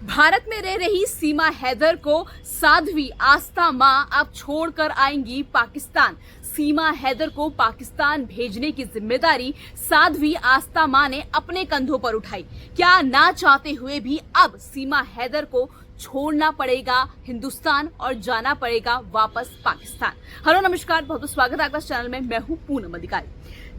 भारत में रह रही सीमा हैदर को साध्वी आस्था मां अब छोड़कर आएंगी पाकिस्तान। सीमा हैदर को पाकिस्तान भेजने की जिम्मेदारी साध्वी आस्था मां ने अपने कंधों पर उठाई। क्या ना चाहते हुए भी अब सीमा हैदर को छोड़ना पड़ेगा हिंदुस्तान और जाना पड़ेगा वापस पाकिस्तान। हेलो नमस्कार, बहुत बहुत स्वागत है आपका इस चैनल में। मैं हूं पूनम अधिकारी।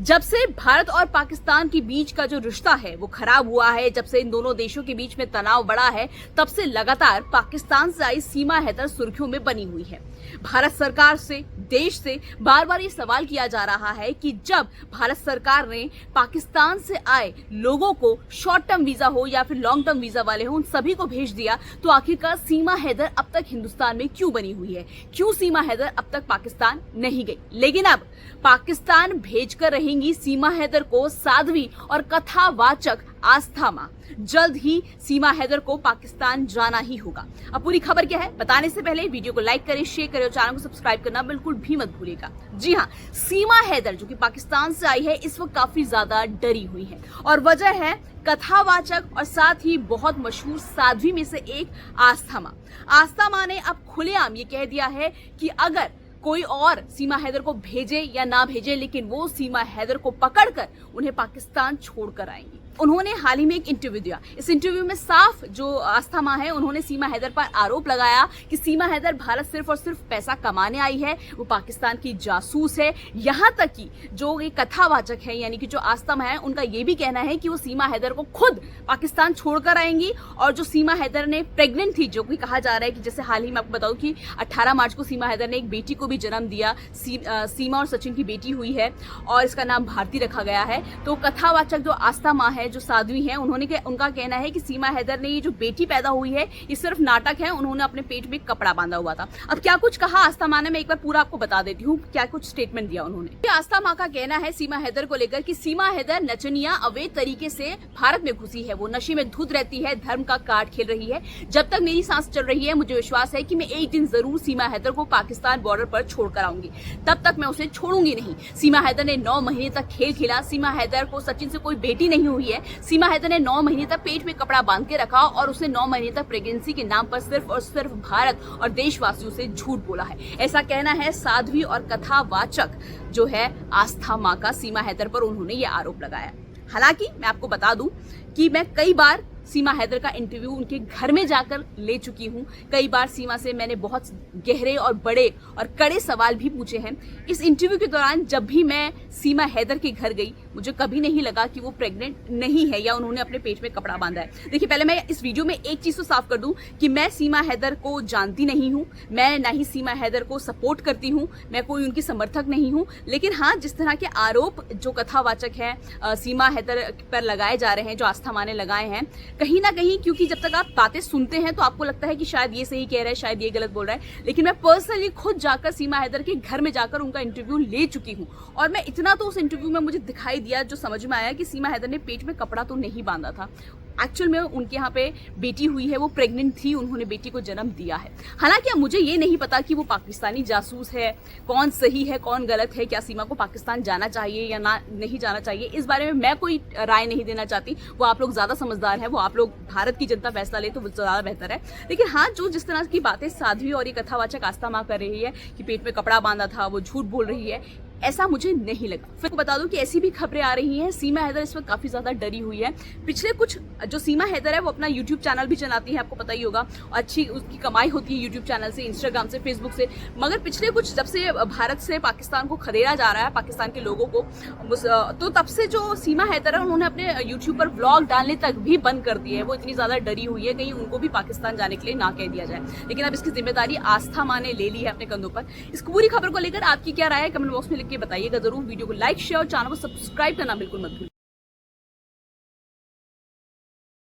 जब से भारत और पाकिस्तान के बीच का जो रिश्ता है वो खराब हुआ है, जब से इन दोनों देशों के बीच में तनाव बढ़ा है, तब से लगातार पाकिस्तान से आई सीमा हैदर सुर्खियों में बनी हुई है। भारत सरकार से, देश से बार बार ये सवाल किया जा रहा है कि जब भारत सरकार ने पाकिस्तान से आए लोगों को शॉर्ट टर्म वीजा हो या फिर लॉन्ग टर्म वीजा वाले हो, उन सभी को भेज दिया, तो आखिरकार सीमा हैदर अब तक हिंदुस्तान में क्यों बनी हुई है? क्यों सीमा हैदर अब तक पाकिस्तान नहीं गई? लेकिन अब पाकिस्तान भेजकर रहेंगी सीमा हैदर को साध्वी और कथावाचक आस्था मां। जल्द ही सीमा हैदर को पाकिस्तान जाना ही होगा। अब पूरी खबर क्या है बताने से पहले वीडियो को लाइक करें, शेयर करें और चैनल को सब्सक्राइब करना बिल्कुल भी मत भूलिएगा। जी हाँ, सीमा हैदर जो कि पाकिस्तान से आई है, इस वक्त काफी ज्यादा डरी हुई है और वजह है कथावाचक और साथ ही बहुत मशहूर साध्वी में से एक आस्था मां। आस्था मां ने अब खुलेआम ये कह दिया है कि अगर कोई और सीमा हैदर को भेजे या ना भेजे, लेकिन वो सीमा हैदर को पकड़कर उन्हें पाकिस्तान छोड़कर आएंगी। उन्होंने हाल ही में एक इंटरव्यू दिया। इस इंटरव्यू में साफ जो आस्था मां है, उन्होंने सीमा हैदर पर आरोप लगाया कि सीमा हैदर भारत सिर्फ और सिर्फ पैसा कमाने आई है, वो पाकिस्तान की जासूस है। यहां तक कि जो ये कथावाचक है यानी कि जो आस्था मां है, उनका ये भी कहना है कि वो सीमा हैदर को खुद पाकिस्तान छोड़कर आएंगी। और जो सीमा हैदर ने प्रेग्नेंट थी, जो कि कहा जा रहा है कि जैसे हाल ही में आपको बताऊं कि 18 मार्च को सीमा हैदर ने एक बेटी को भी जन्म दिया। सीमा और सचिन की बेटी हुई है और इसका नाम भारती रखा गया है। तो कथावाचक जो आस्था मां है, जो साध्वी हैं, उनका कहना है कि सीमा हैदर ने ये जो बेटी पैदा हुई है ये सिर्फ नाटक है, उन्होंने अपने पेट में कपड़ा बांधा हुआ था। अब क्या कुछ कहा आस्था मां ने, मैं एक बार पूरा आपको बता देती हूँ क्या कुछ स्टेटमेंट दिया उन्होंने। आस्था मां का कहना है सीमा हैदर को लेकर कि सीमा हैदर नचनिया अवैध तरीके से भारत में घुसी है, वो नशे में धुत रहती है, धर्म का कार्ड खेल रही है। जब तक मेरी सांस चल रही है, मुझे विश्वास है कि मैं एक दिन जरूर सीमा हैदर को पाकिस्तान बॉर्डर पर छोड़कर आऊंगी, तब तक मैं उसे छोड़ूंगी नहीं। सीमा हैदर ने 9 महीने तक खेल खेला। सीमा हैदर को सचिन से कोई बेटी नहीं हुई है। सीमा हैदर ने 9 महीने तक पेट में कपड़ा बांध के रखा और उसने 9 महीने तक प्रेगनेंसी के नाम पर सिर्फ और सिर्फ भारत और देशवासियों से झूठ बोला है। ऐसा कहना है साध्वी और कथावाचक जो है आस्था मां का। सीमा हैदर पर उन्होंने ये आरोप लगाया। हालांकि मैं आपको बता दूं कि मैं कई बार सीमा हैदर का इंटरव्यू उनके घर में जाकर ले चुकी हूं। कई बार सीमा से मैंने बहुत गहरे और बड़े और कड़े सवाल भी पूछे हैं। इस इंटरव्यू के दौरान जब भी मैं सीमा हैदर के घर गई, मुझे कभी नहीं लगा कि वो प्रेग्नेंट नहीं है या उन्होंने अपने पेट में कपड़ा बांधा है। देखिए, पहले मैं इस वीडियो में एक चीज तो साफ कर दूं कि मैं सीमा हैदर को जानती नहीं हूं, मैं ना ही सीमा हैदर को सपोर्ट करती हूं, मैं कोई उनकी समर्थक नहीं हूं। लेकिन हाँ, जिस तरह के आरोप जो कथावाचक है सीमा हैदर पर लगाए जा रहे हैं, जो आस्था मां ने लगाए हैं, कहीं ना कहीं, क्योंकि जब तक आप बातें सुनते हैं तो आपको लगता है कि शायद ये सही कह रहा है, शायद ये गलत बोल रहा है। लेकिन मैं पर्सनली खुद जाकर सीमा हैदर के घर में जाकर उनका इंटरव्यू ले चुकी हूं और मैं इतना तो उस इंटरव्यू में मुझे दिखाई दिया, जो समझ में आया कि सीमा हैदर ने पेट में कपड़ा तो नहीं बांधा था। एक्चुअल में उनके यहाँ पे बेटी हुई है, वो प्रेग्नेंट थी, उन्होंने बेटी को जन्म दिया है। हालांकि अब मुझे ये नहीं पता कि वो पाकिस्तानी जासूस है, कौन सही है कौन गलत है, क्या सीमा को पाकिस्तान जाना चाहिए या ना नहीं जाना चाहिए, इस बारे में मैं कोई राय नहीं देना चाहती। वो आप लोग ज्यादा समझदार हैं, वो आप लोग भारत की जनता फैसला ले तो वो ज्यादा बेहतर है। लेकिन हाँ, जो जिस तरह की बातें साध्वी और ये कथावाचक आस्था मां कर रही है कि पेट में कपड़ा बांधा था, वो झूठ बोल रही है, ऐसा मुझे नहीं लगा। फिर बता दूं कि ऐसी भी खबरें आ रही हैं, सीमा हैदर इस वक्त काफी ज्यादा डरी हुई है। पिछले कुछ, जो सीमा हैदर है वो अपना यूट्यूब चैनल भी चलाती है, आपको पता ही होगा, अच्छी उसकी कमाई होती है यूट्यूब चैनल से, इंस्टाग्राम से, फेसबुक से। मगर पिछले कुछ, जब से भारत से पाकिस्तान को खदेड़ा जा रहा है, पाकिस्तान के लोगों को, तो तब से जो सीमा हैदर है उन्होंने अपने यूट्यूब पर व्लॉग डालने तक भी बंद कर दिए है। वो इतनी ज्यादा डरी हुई है कहीं उनको भी पाकिस्तान जाने के लिए ना कह दिया जाए। लेकिन अब इसकी जिम्मेदारी आस्था मां ने ले ली है अपने कंधों पर। इस पूरी खबर को लेकर आपकी क्या राय है, कमेंट बॉक्स में लिख के बताइएगा जरूर। वीडियो को लाइक, शेयर और चैनल को सब्सक्राइब करना बिल्कुल मत भूलिए।